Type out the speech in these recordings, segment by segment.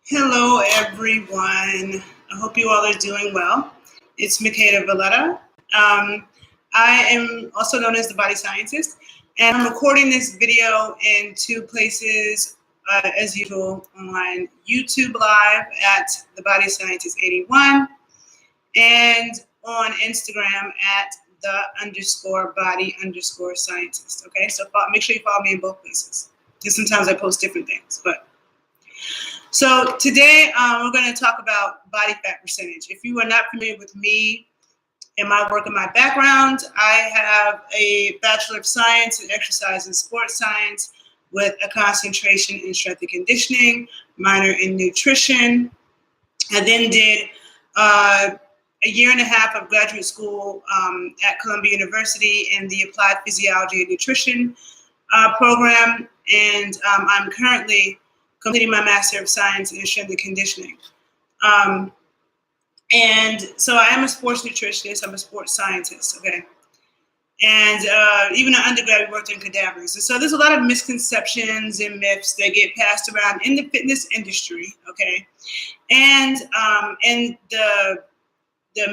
Hello, everyone. I hope you all are doing well. It's Makeda Valletta. I am also known as the Body Scientist, and I'm recording this video in two places, as usual, on YouTube Live at the Body Scientist 81 and on Instagram at the_body_scientist. Okay, so make sure you follow me in both places. Because sometimes I post different things, So today we're going to talk about body fat percentage. If you are not familiar with me and my work and my background, I have a Bachelor of Science in Exercise and Sports Science with a concentration in strength and conditioning, minor in nutrition. I then did a year and a half of graduate school at Columbia University in the Applied Physiology and Nutrition program, and I'm currently completing my Master of Science in Strength and Conditioning. And so I am a sports nutritionist, I'm a sports scientist, okay? And even in undergrad, we worked in cadavers. And so there's a lot of misconceptions and myths that get passed around in the fitness industry, okay? And in the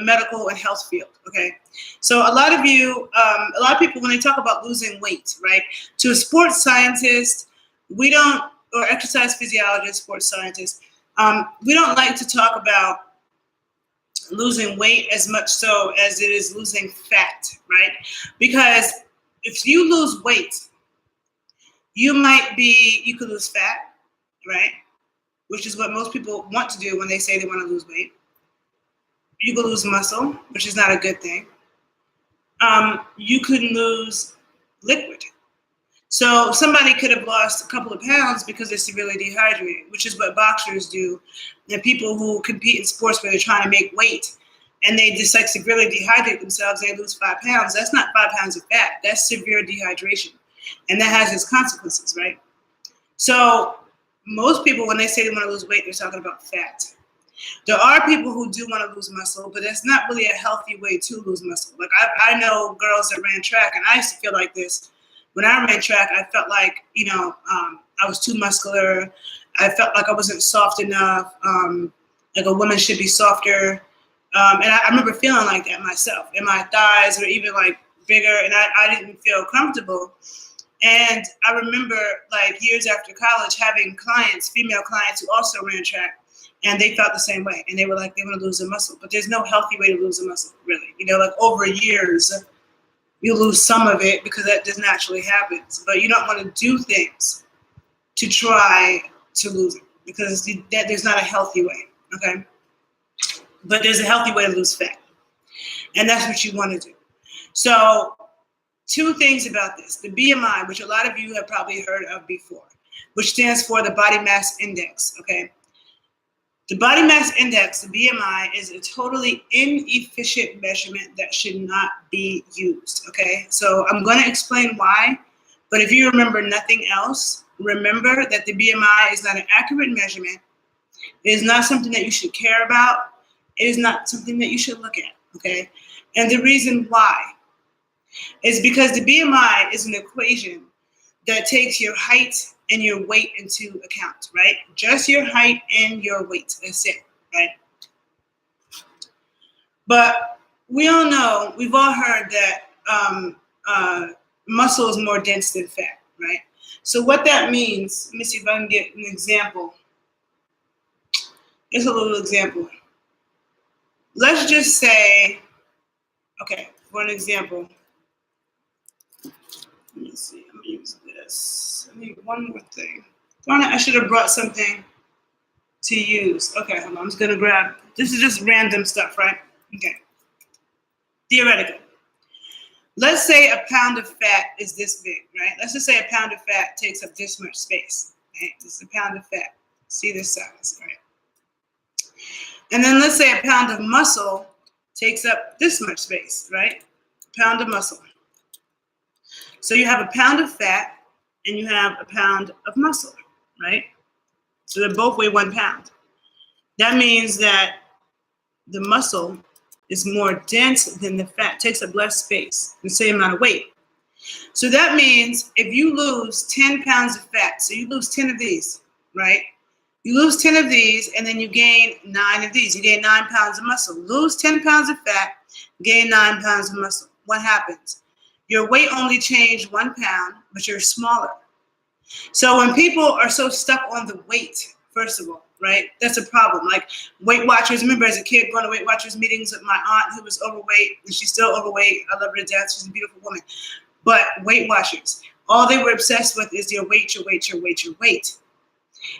medical and health field, okay? So a lot of people, when they talk about losing weight, right? To a sports scientist, or exercise physiologist, sports scientist, we don't like to talk about losing weight as much so as it is losing fat, right? Because if you lose weight, you could lose fat, right? Which is what most people want to do when they say they want to lose weight. You could lose muscle, which is not a good thing. You could lose liquid. So somebody could have lost a couple of pounds because they're severely dehydrated, which is what boxers do. And people who compete in sports where they're trying to make weight and they just severely dehydrate themselves, they lose 5 pounds. That's not 5 pounds of fat. That's severe dehydration. And that has its consequences, right? So most people, when they say they want to lose weight, they're talking about fat. There are people who do want to lose muscle, but that's not really a healthy way to lose muscle. Like I know girls that ran track, and I used to feel like this. When I ran track, I felt like, I was too muscular. I felt like I wasn't soft enough. Like a woman should be softer. And I remember feeling like that myself. And my thighs were even like bigger, and I didn't feel comfortable. And I remember like years after college having female clients who also ran track, and they felt the same way. And they were like, they want to lose the muscle. But there's no healthy way to lose the muscle, really. Like over years, you lose some of it because that just naturally happens. But you don't want to do things to try to lose it because there's not a healthy way, okay? But there's a healthy way to lose fat. And that's what you want to do. So 2 things about this. The BMI, which a lot of you have probably heard of before, which stands for the body mass index, okay? The body mass index, the BMI, is a totally inefficient measurement that should not be used, okay? So I'm going to explain why, but if you remember nothing else, remember that the BMI is not an accurate measurement. It is not something that you should care about. It is not something that you should look at, okay? And the reason why is because the BMI is an equation that takes your height and your weight into account, right? Just your height and your weight, that's it, right? But we all know, we've all heard that muscle is more dense than fat, right? So what that means, let me see if I can get an example. Here's a little example. Let's just say, okay, for an example, let me see, I'm gonna use this. I need one more thing. Darn it, I should have brought something to use. Okay, hold on, I'm just gonna grab, this is just random stuff, right? Okay, theoretical. Let's say a pound of fat is this big, right? Let's just say a pound of fat takes up this much space, right? This is a pound of fat. See this size, right? And then let's say a pound of muscle takes up this much space, right? A pound of muscle. So you have a pound of fat and you have a pound of muscle, right? So they both weigh 1 pound. That means that the muscle is more dense than the fat, takes up less space, the same amount of weight. So that means if you lose 10 pounds of fat, so you lose 10 of these, right? You lose 10 of these, and then you gain 9 of these. You gain 9 pounds of muscle. Lose 10 pounds of fat, gain 9 pounds of muscle. What happens? Your weight only changed 1 pound, but you're smaller. So when people are so stuck on the weight, first of all, right, that's a problem. Like Weight Watchers, remember as a kid going to Weight Watchers meetings with my aunt who was overweight, and she's still overweight. I love her to death. She's a beautiful woman. But Weight Watchers, all they were obsessed with is your weight, your weight, your weight, your weight.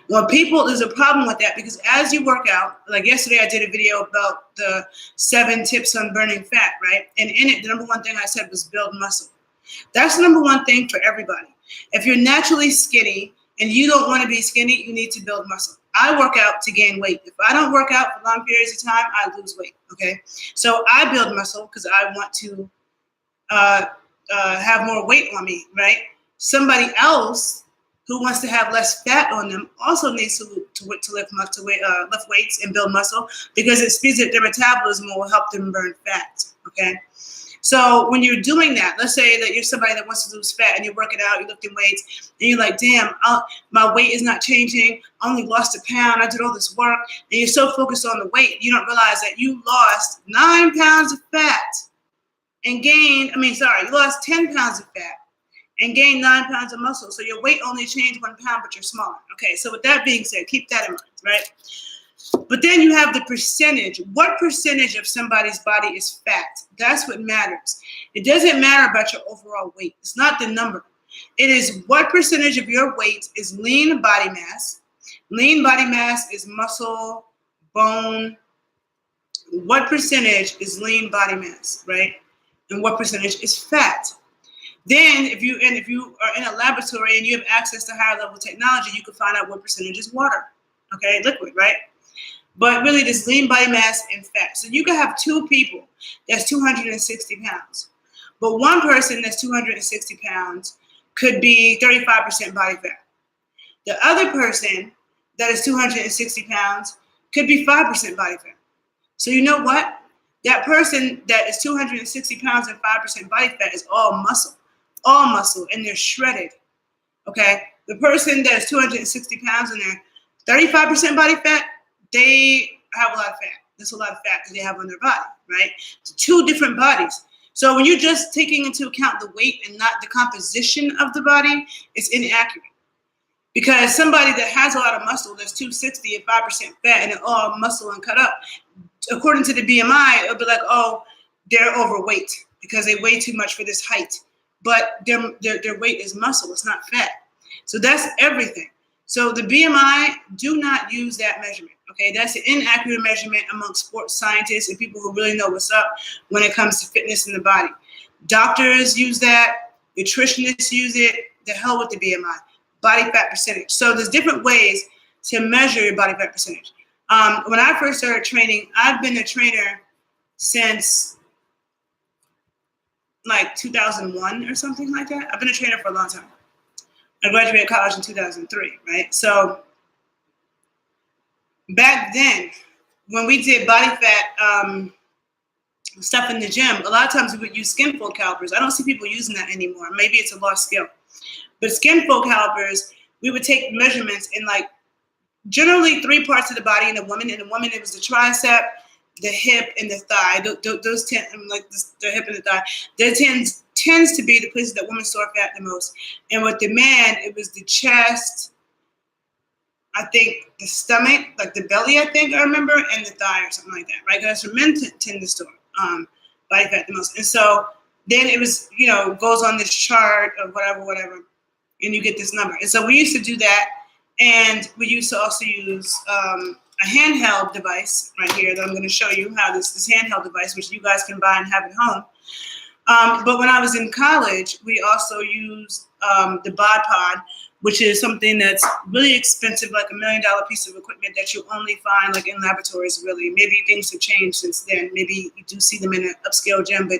Well, people, there's a problem with that because as you work out, like yesterday I did a video about the 7 tips on burning fat, right? And in it, the number one thing I said was build muscle. That's the number one thing for everybody. If you're naturally skinny and you don't want to be skinny, you need to build muscle. I work out to gain weight. If I don't work out for long periods of time, I lose weight, okay? So I build muscle because I want to have more weight on me, right? Somebody else who wants to have less fat on them also needs to lift weights and build muscle because it speeds up their metabolism and will help them burn fat, okay? So when you're doing that, let's say that you're somebody that wants to lose fat and you're working out, you're lifting weights, and you're like, damn, my weight is not changing. I only lost a pound. I did all this work. And you're so focused on the weight, you don't realize that you lost 9 pounds of fat and you lost 10 pounds of fat and gained 9 pounds of muscle. So your weight only changed 1 pound, but you're smaller. Okay, so with that being said, keep that in mind, right? But then you have the percentage. What percentage of somebody's body is fat? That's what matters. It doesn't matter about your overall weight. It's not the number. It is what percentage of your weight is lean body mass. Lean body mass is muscle, bone. What percentage is lean body mass, right? And what percentage is fat? Then if you are in a laboratory and you have access to higher level technology, you can find out what percentage is water, okay, liquid, right? But really this lean body mass and fat. So you can have 2 people that's 260 pounds. But one person that's 260 pounds could be 35% body fat. The other person that is 260 pounds could be 5% body fat. So you know what? That person that is 260 pounds and 5% body fat is all muscle, and they're shredded, okay? The person that is 260 pounds and they're 35% body fat, they have a lot of fat. That's a lot of fat that they have on their body, right? It's 2 different bodies. So when you're just taking into account the weight and not the composition of the body, it's inaccurate. Because somebody that has a lot of muscle, that's 260 and 5% fat, and they're all muscle and cut up, according to the BMI, it'll be like, oh, they're overweight because they weigh too much for this height. But their weight is muscle, it's not fat. So that's everything. So the BMI, do not use that measurement, okay? That's an inaccurate measurement among sports scientists and people who really know what's up when it comes to fitness in the body. Doctors use that, nutritionists use it, the hell with the BMI, body fat percentage. So there's different ways to measure your body fat percentage. When I first started training, I've been a trainer since like 2001 or something like that. I've been a trainer for a long time. I graduated college in 2003, right? So back then, when we did body fat stuff in the gym, a lot of times we would use skin fold calipers. I don't see people using that anymore. Maybe it's a lost skill. But skin fold calipers, we would take measurements in like generally 3 parts of the body in a woman. In a woman, it was the tricep, the hip, and the thigh. Those the hip and the thigh. That tends to be the places that women store fat the most. And with the man, it was the chest, I think the stomach, like the belly, I remember, and the thigh or something like that, right? Because that's where men tend to store body fat the most. And so then it was, goes on this chart of whatever, and you get this number. And so we used to do that. And we used to also use a handheld device right here that I'm going to show you how this handheld device, which you guys can buy and have at home. But when I was in college, we also used the bod pod, which is something that's really expensive, like $1 million piece of equipment that you only find like in laboratories, really. Maybe things have changed since then. Maybe you do see them in an upscale gym, but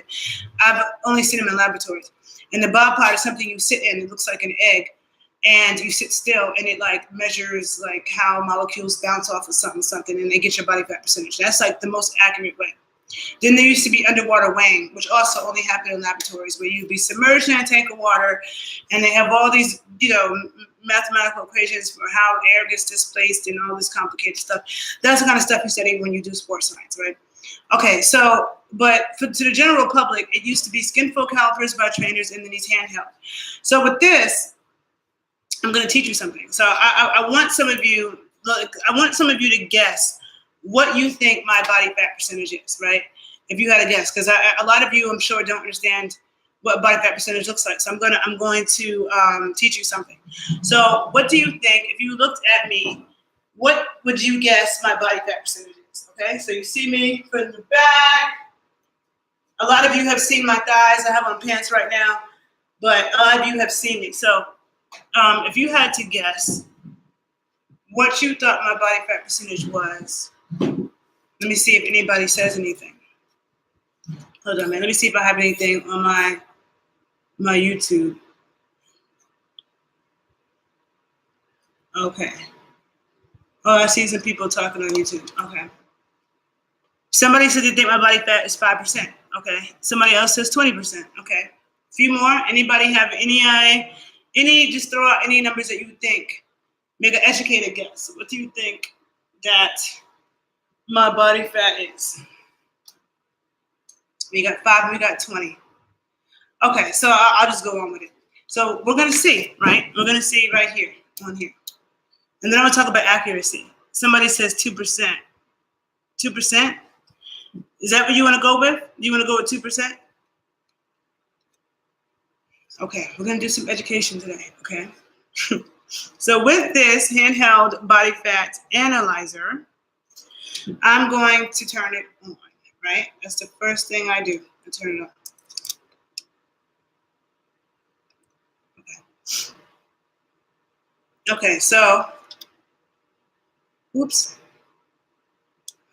I've only seen them in laboratories. And the bod pod is something you sit in. It looks like an egg. And you sit still, and it like measures like how molecules bounce off of something, and they get your body fat percentage. That's like the most accurate way. Then there used to be underwater weighing, which also only happened in laboratories, where you'd be submerged in a tank of water, and they have all these, mathematical equations for how air gets displaced and all this complicated stuff. That's the kind of stuff you study when you do sports science, right? Okay, so, but to the general public, it used to be skin-fold calipers by trainers and then these handheld. So with this, I'm going to teach you something. So I want some of you, to guess what you think my body fat percentage is, right? If you had a guess, because a lot of you, I'm sure, don't understand what body fat percentage looks like. So I'm going to teach you something. So what do you think, if you looked at me, what would you guess my body fat percentage is? Okay, so you see me from the back. A lot of you have seen my thighs. I have on pants right now, but a lot of you have seen me. So if you had to guess what you thought my body fat percentage was, let me see if anybody says anything. Hold on, man. Let me see if I have anything on my YouTube. Okay. Oh, I see some people talking on YouTube. Okay. Somebody said they think my body fat is 5%. Okay. Somebody else says 20%. Okay. A few more. Anybody have any? Just throw out any numbers that you think. Make an educated guess. What do you think that my body fat is? We got 5. We got 20. Okay. So I'll just go on with it. So we're gonna see, right? We're gonna see right here on here. And then I'm gonna talk about accuracy. Somebody says 2%. 2%? Is that what you wanna go with? You wanna go with 2%? Okay, we're gonna do some education today, okay? So with this handheld body fat analyzer, I'm going to turn it on, right? That's the first thing I do, I turn it on. Okay, so, oops.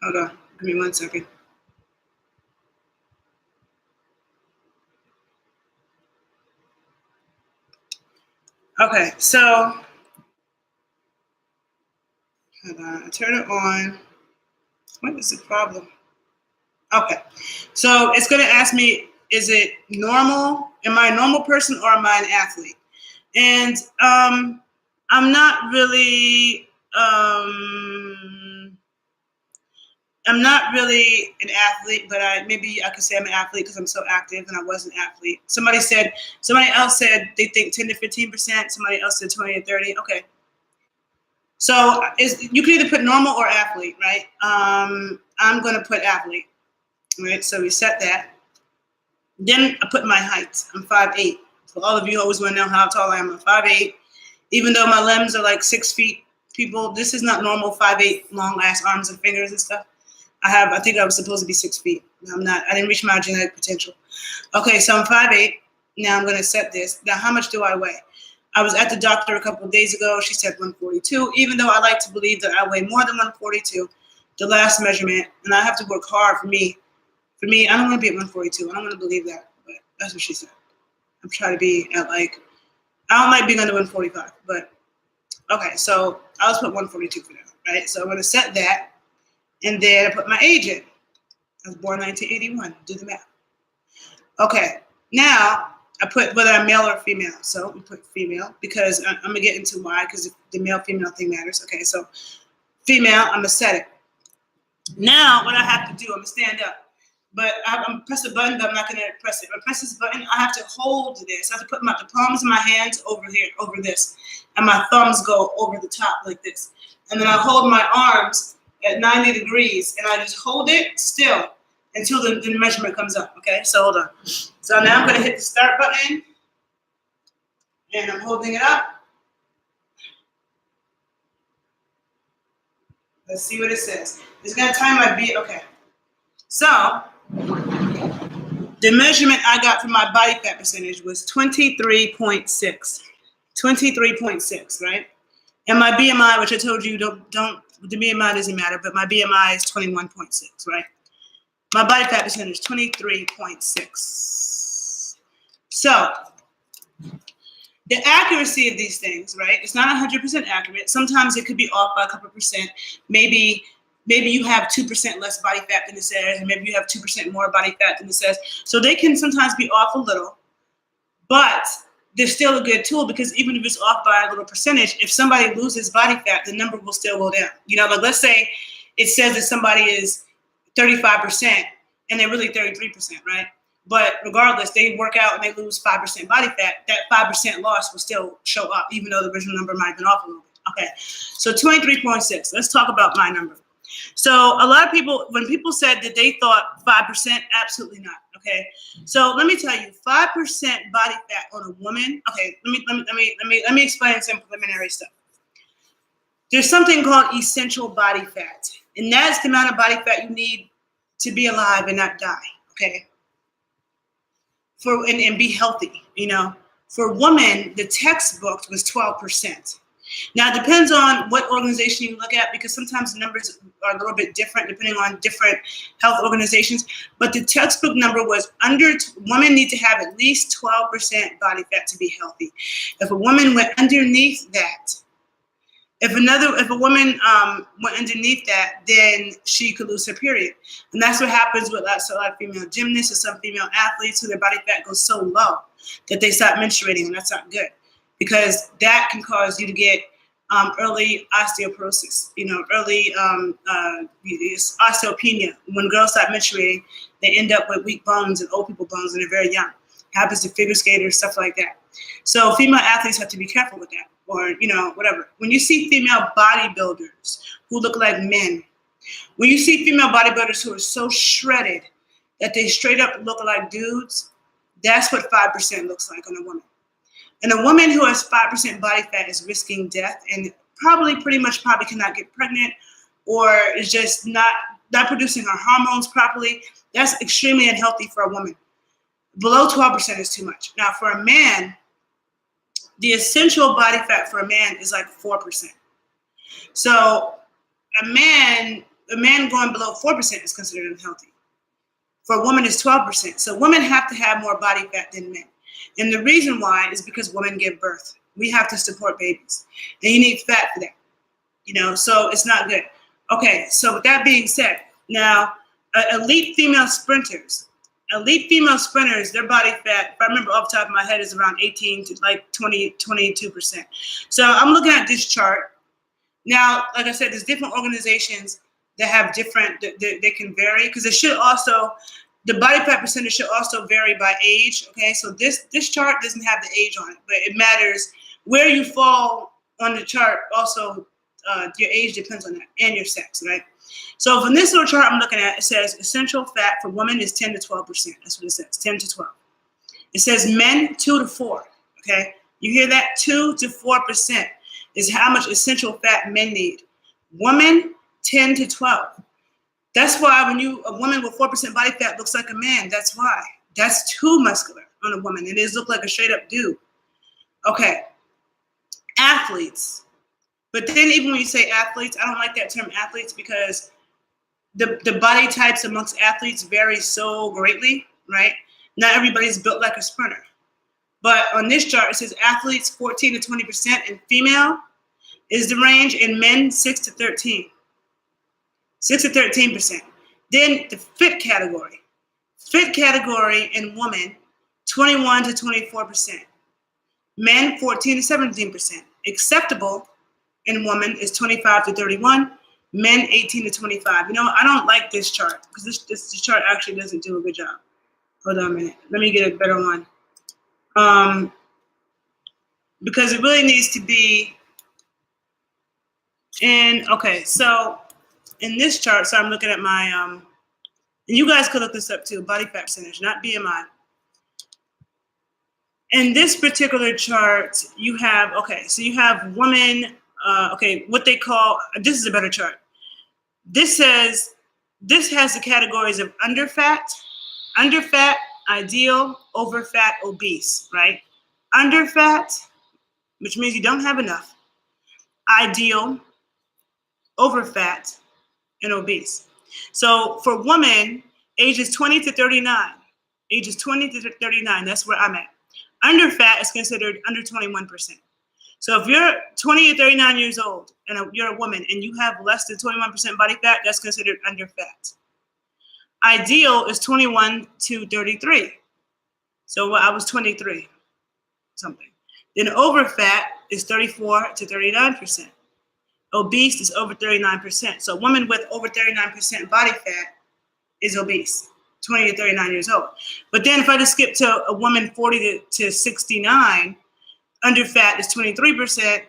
Hold on, give me 1 second. Okay, so, hold on, I turn it on. What is the problem? Okay, so it's gonna ask me, is it normal? Am I a normal person or am I an athlete? And I'm not really an athlete, but maybe I could say I'm an athlete because I'm so active and I was an athlete. Somebody else said they think 10 to 15%. Somebody else said 20 to 30. Okay. So you can either put normal or athlete, right? I'm going to put athlete, right? So we set that. Then I put my height. I'm 5'8". For all of you who always want to know how tall I am, I'm 5'8". Even though my limbs are like 6 feet, people, this is not normal 5'8", long ass arms and fingers and stuff. I think I was supposed to be 6 feet. I'm not. I didn't reach my genetic potential. Okay, so I'm 5'8". Now I'm going to set this. Now, how much do I weigh? I was at the doctor a couple of days ago. She said 142, even though I like to believe that I weigh more than 142, the last measurement, and I have to work hard for me. For me, I don't want to be at 142. I don't want to believe that, but that's what she said. I'm trying to be at I don't like being under 145, but okay, so I'll just put 142 for now, right? So I'm going to set that. And then I put my age in. I was born 1981. Do the math. Okay. Now I put whether I'm male or female. So we put female because I'm going to get into why, because the male-female thing matters. Okay. So female, I'm going to set it. Now what I have to do, I'm going to stand up. But I'm going to press a button, but I'm not going to press it. When I press this button, I have to hold this. I have to put the palms of my hands over here, over this. And my thumbs go over the top like this. And then I hold my arms at 90 degrees, and I just hold it still until the measurement comes up, okay? So hold on. So now I'm gonna hit the start button, and I'm holding it up. Let's see what it says. It's gonna time my beat, okay. So, the measurement I got for my body fat percentage was 23.6. 23.6, right? And my BMI, which I told you the BMI doesn't matter, but my BMI is 21.6, right? My body fat percentage is 23.6. So the accuracy of these things, right? It's not 100% accurate. Sometimes it could be off by a couple percent. Maybe you have 2% less body fat than it says, and maybe you have 2% more body fat than it says. So they can sometimes be off a little, but they're still a good tool because even if it's off by a little percentage, if somebody loses body fat, the number will still go down. Like let's say it says that somebody is 35% and they're really 33%, right? But regardless, they work out and they lose 5% body fat, that 5% loss will still show up, even though the original number might have been off a little bit. Okay, so 23.6. Let's talk about my number. So a lot of people, when people said that they thought 5%, absolutely not. Okay, so let me tell you, 5% body fat on a woman. Okay, let me explain some preliminary stuff. There's something called essential body fat, and that's the amount of body fat you need to be alive and not die. Okay, and be healthy. For women, the textbook was 12%. Now, it depends on what organization you look at because sometimes the numbers are a little bit different depending on different health organizations. But the textbook number was women need to have at least 12% body fat to be healthy. If a woman went underneath that, if a woman went underneath that, then she could lose her period. And that's what happens with a lot of female gymnasts or some female athletes who their body fat goes so low that they stop menstruating, and that's not good. Because that can cause you to get early osteoporosis, early osteopenia. When girls stop menstruating, they end up with weak bones and old people bones when they're very young. Happens to figure skaters, stuff like that. So female athletes have to be careful with that, or whatever. When you see female bodybuilders who look like men, when you see female bodybuilders who are so shredded that they straight up look like dudes, that's what 5% looks like on a woman. And a woman who has 5% body fat is risking death and probably cannot get pregnant or is just not producing her hormones properly. That's extremely unhealthy for a woman. Below 12% is too much. Now, for a man, the essential body fat for a man is like 4%. So a man going below 4% is considered unhealthy. For a woman, it's 12%. So women have to have more body fat than men. And the reason why is because women give birth. We have to support babies. And you need fat for that. So it's not good. Okay, so with that being said, now elite female sprinters, their body fat, if I remember off the top of my head, is around 18 to like 20, 22%. So I'm looking at this chart. Now, like I said, there's different organizations that have different, they can vary because it should also, the body fat percentage should also vary by age. Okay, so this chart doesn't have the age on it, but it matters where you fall on the chart. Also, your age depends on that and your sex, right? So from this little chart I'm looking at, it says essential fat for women is 10 to 12%. That's what it says, 10 to 12. It says men 2 to 4. Okay, you hear that? 2 to 4% is how much essential fat men need. Women 10 to 12. That's why when a woman with 4% body fat looks like a man, that's why. That's too muscular on a woman. It does look like a straight up dude. Okay. Athletes. But then even when you say athletes, I don't like that term athletes because the body types amongst athletes vary so greatly, right? Not everybody's built like a sprinter. But on this chart, it says athletes 14 to 20% and female is the range, and men 6 to 13. 6 to 13%. Then the fit category. Fit category in women, 21 to 24%. Men, 14 to 17%. Acceptable in women is 25 to 31. Men, 18 to 25. I don't like this chart because this chart actually doesn't do a good job. Hold on a minute. Let me get a better one. Because it really needs to be okay, so in this chart, so I'm looking at my, and you guys could look this up too, body fat percentage, not BMI. In this particular chart, you have women, what they call, this is a better chart. This has the categories of underfat, ideal, overfat, obese, right? Underfat, which means you don't have enough. Ideal, overfat, and obese. So for women, ages 20 to 39, that's where I'm at. Underfat is considered under 21%. So if you're 20 to 39 years old and you're a woman and you have less than 21% body fat, that's considered underfat. Ideal is 21 to 33. So I was 23. something. Then over fat is 34 to 39%. Obese is over 39%. So a woman with over 39% body fat is obese, 20 to 39 years old. But then if I just skip to a woman 40 to 69, under fat is 23%.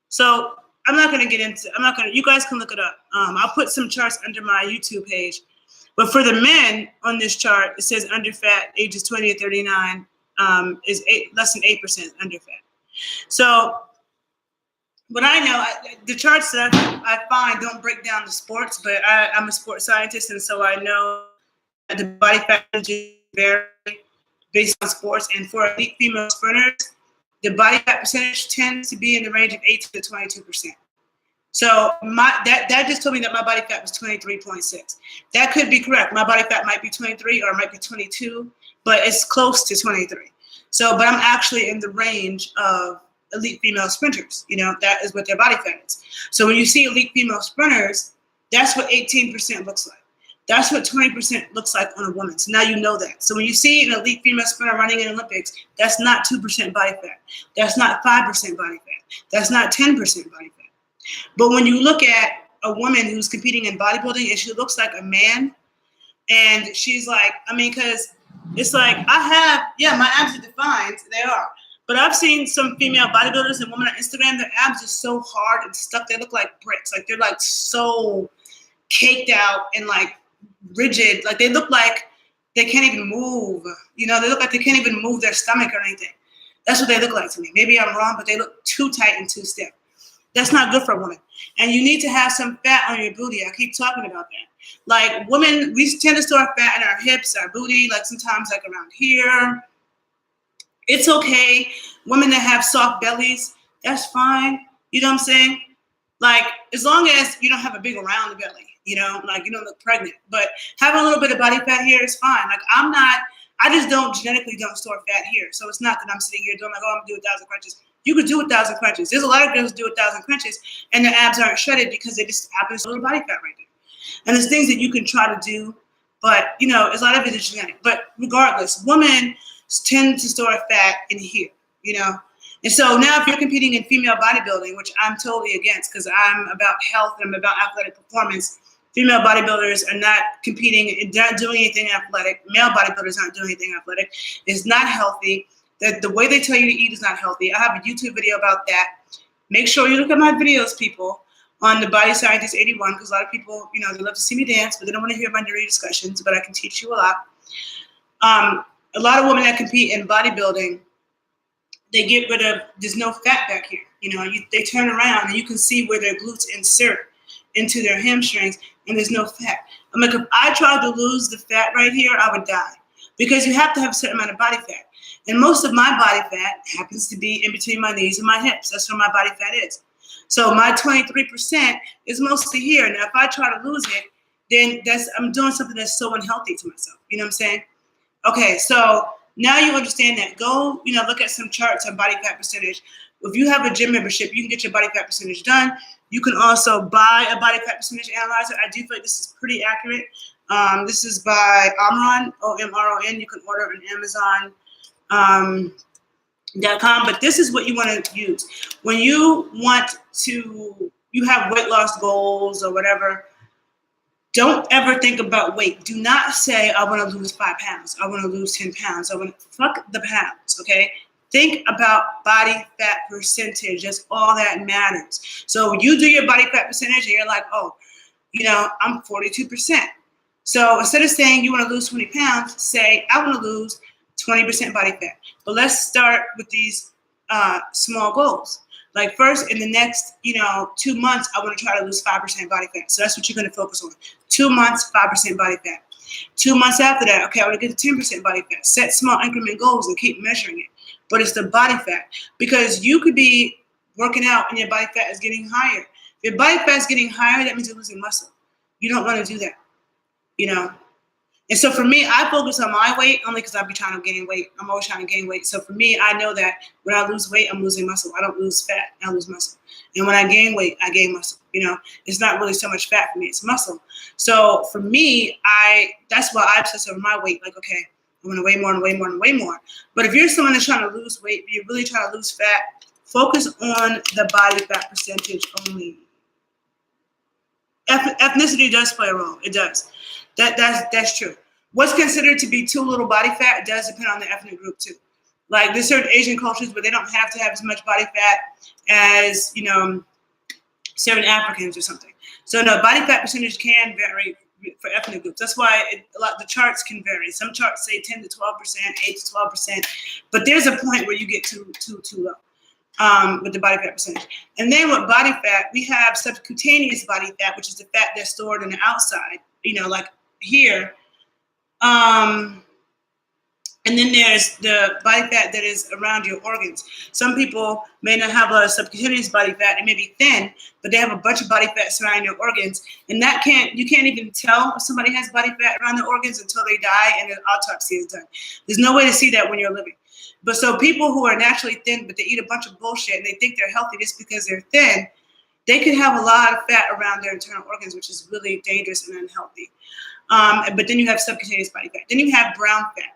So I'm not going to get into, you guys can look it up. I'll put some charts under my YouTube page. But for the men on this chart, it says under fat, ages 20 to 39 is less than 8% under fat. So what I know, the charts that I find don't break down the sports, but I'm a sports scientist, and so I know that the body fat vary based on sports. And for elite female sprinters, the body fat percentage tends to be in the range of 18 to 22%. So that just told me that my body fat was 23.6. That could be correct. My body fat might be 23 or it might be 22, but it's close to 23. So, but I'm actually in the range of elite female sprinters. That is what their body fat is. So when you see elite female sprinters, that's what 18% looks like. That's what 20% looks like on a woman. So now you know that. So when you see an elite female sprinter running in Olympics, that's not 2% body fat. That's not 5% body fat. That's not 10% body fat. But when you look at a woman who's competing in bodybuilding and she looks like a man, and she's like, because it's like, my abs are defined, they are. But I've seen some female bodybuilders and women on Instagram, their abs are so hard and stuck, they look like bricks. Like they're like so caked out and like rigid. Like they look like they can't even move. They look like they can't even move their stomach or anything. That's what they look like to me. Maybe I'm wrong, but they look too tight and too stiff. That's not good for a woman. And you need to have some fat on your booty. I keep talking about that. Like women, we tend to store fat in our hips, our booty, like sometimes like around here. It's okay. Women that have soft bellies, that's fine. You know what I'm saying? Like as long as you don't have a big round belly, like you don't look pregnant. But having a little bit of body fat here is fine. Like I just genetically don't store fat here. So it's not that I'm sitting here doing like, I'm gonna do 1,000 crunches. You could do 1,000 crunches. There's a lot of girls who do 1,000 crunches and their abs aren't shredded because they just happen to have a little body fat right there. And there's things that you can try to do, but a lot of it is genetic. But regardless, women tend to store fat in here, And so now if you're competing in female bodybuilding, which I'm totally against because I'm about health and I'm about athletic performance, female bodybuilders are not competing, not doing anything athletic. Male bodybuilders aren't doing anything athletic. It's not healthy. The way they tell you to eat is not healthy. I have a YouTube video about that. Make sure you look at my videos, people, on the Body Scientist 81, because a lot of people, they love to see me dance, but they don't want to hear my dirty discussions, but I can teach you a lot. A lot of women that compete in bodybuilding, they get rid of, there's no fat back here. They turn around and you can see where their glutes insert into their hamstrings and there's no fat. I'm like, if I tried to lose the fat right here, I would die because you have to have a certain amount of body fat. And most of my body fat happens to be in between my knees and my hips. That's where my body fat is. So my 23% is mostly here. Now, if I try to lose it, then I'm doing something that's so unhealthy to myself. You know what I'm saying? Okay, so now you understand that. Go, look at some charts on body fat percentage. If you have a gym membership, you can get your body fat percentage done. You can also buy a body fat percentage analyzer. I do feel like this is pretty accurate. This is by Omron, OMRON. You can order it on Amazon. .com, but this is what you want to use when you have weight loss goals or whatever. Don't ever think about weight. Do not say I want to lose 5 pounds. I want to lose 10 pounds. Fuck the pounds. Okay. Think about body fat percentage. That's all that matters. So you do your body fat percentage and you're like, I'm 42%. So instead of saying you want to lose 20 pounds, say I want to lose 20% body fat. But let's start with these small goals. Like first, in the next, 2 months, I want to try to lose 5% body fat. So that's what you're going to focus on. 2 months, 5% body fat. 2 months after that, okay, I want to get to 10% body fat. Set small increment goals and keep measuring it. But it's the body fat because you could be working out and your body fat is getting higher. If your body fat is getting higher, that means you're losing muscle. You don't want to do that, And so for me, I focus on my weight only because I'll be trying to gain weight. I'm always trying to gain weight. So for me, I know that when I lose weight, I'm losing muscle. I don't lose fat, I lose muscle. And when I gain weight, I gain muscle. It's not really so much fat for me, it's muscle. So for me, that's why I obsess over my weight. Like, okay, I want to weigh more and weigh more and weigh more. But if you're someone that's trying to lose weight, you're really trying to lose fat, focus on the body fat percentage only. Ethnicity does play a role. It does. That's true. What's considered to be too little body fat does depend on the ethnic group too. Like there's certain Asian cultures, but they don't have to have as much body fat as, you know, certain Africans or something. So no, body fat percentage can vary for ethnic groups. That's why the charts can vary. Some charts say 10 to 12%, 8 to 12%, but there's a point where you get too low with the body fat percentage. And then with body fat, we have subcutaneous body fat, which is the fat that's stored on the outside, you know, like here. And then there's the body fat that is around your organs. Some people may not have a subcutaneous body fat. They may be thin, but they have a bunch of body fat surrounding their organs. And you can't even tell if somebody has body fat around their organs until they die and an autopsy is done. There's no way to see that when you're living. But so people who are naturally thin, but they eat a bunch of bullshit and they think they're healthy just because they're thin, they could have a lot of fat around their internal organs, which is really dangerous and unhealthy. But then you have subcutaneous body fat. Then you have brown fat.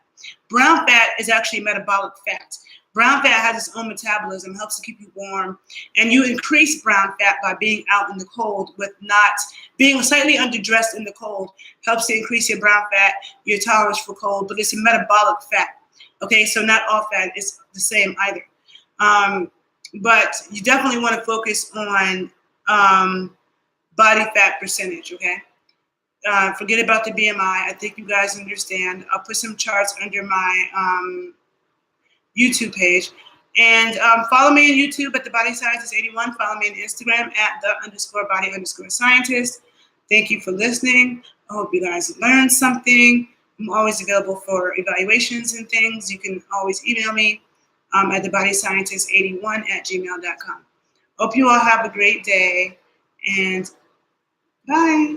Brown fat is actually metabolic fat. Brown fat has its own metabolism, helps to keep you warm, and you increase brown fat by being out in the cold with not being slightly underdressed in the cold, helps to increase your brown fat, your tolerance for cold, but it's a metabolic fat. Okay, so not all fat is the same either. But you definitely want to focus on body fat percentage, okay? Forget about the BMI. I think you guys understand. I'll put some charts under my YouTube page. And follow me on YouTube at The Body Scientist 81. Follow me on Instagram at _body_scientist. Thank you for listening. I hope you guys learned something. I'm always available for evaluations and things. You can always email me at thebodyscientist81@gmail.com. Hope you all have a great day, and bye.